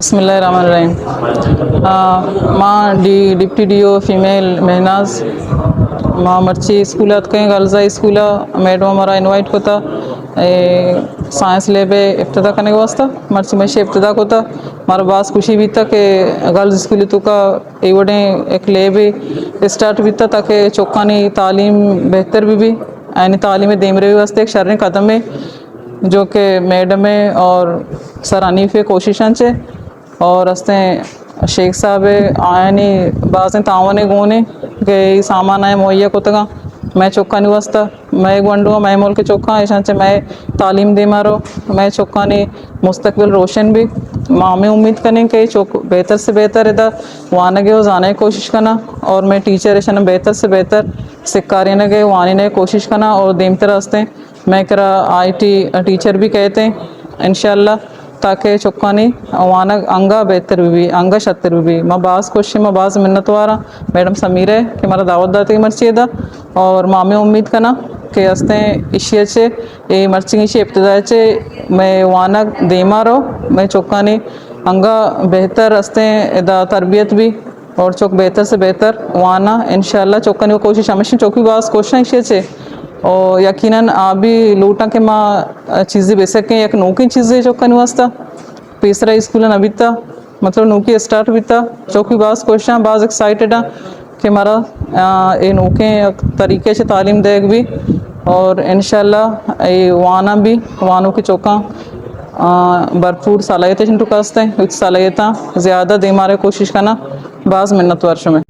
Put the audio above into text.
बिस्मिल्लाहिर्रहमानिर्रहीम। मां deputy do female Mahnaz मां मर्ची स्कूल कहीं गर्ल्स हाई स्कूल मैडम हमारा इनवाइट होता साइंस लैब इफ्तिदा करने के वास्ता मर्ची में से इफ्तिदा होता हमारा बास खुशी भी था कि गर्ल्स स्कूल तो का एवडे एक लैब स्टार्ट भी था ताकि चौकानी तालीम बेहतर भी यानी तालीम देमरे वास्ते एक शर्री कदम है जो कि मैडम है और सर हनीफ कोशिशां चे और हस्ते शेख साहब आयानी बाज़ तावन गोने के सामान आए मुहैया कोतगा मैं चौका नहीं वास्ता मैं वंडो मैं मोल के चौका ऐसा चे मैं तालीम दे मारो मैं चौका नहीं मुस्तकबिल रोशन भी माँ में उम्मीद करें कि चौक बेहतर से बेहतर इधर वहाँ गए जाने की कोशिश करना और मैं टीचर ऐसा बेहतर से बेहतर सिक्कारे न गए वहाँ ने कोशिश करना और देमते रास्ते मैं करा IT टीचर भी कहते हैं इंशाल्लाह ताकि चौकानी वाना अंगा बेहतर भी अंगा शतर भी माँ बास कोशिश माँ बास मिन्नत वारा मैडम समीर है कि हमारा दावत दाते की मर्ची दा और मामे उम्मीद करना कि हस्ते इशिया चे ये मर्ची इशी इब्तिदा चे मैं वाना देमा रहो मैं चौकानी अंगा बेहतर हस्ते इदा तरबियत भी और चौक बेहतर से बेहतर वाना इंशाल्लाह चौकानी वो कोशिश हमेशा चौकी बास कोशिश इशिया चे और यकीनन आप भी लूटा के माँ चीज़ें बेसकें एक नौकी चीज़ें जो करने वास्ता तीसरा स्कूल न बीता मतलब नौकी स्टार्ट बीता चौकी बास कोशिश बाज एक्साइटेड कि हमारा ये नौके तरीके से तालीम देग भी और इंशाल्लाह ये वाना भी वानों की चौका भरपूर सलाहियतें टुकास्ते हैं सलाहियत ज़्यादा दे मारे कोशिश करना बाज़ मिन्नत वर्ष में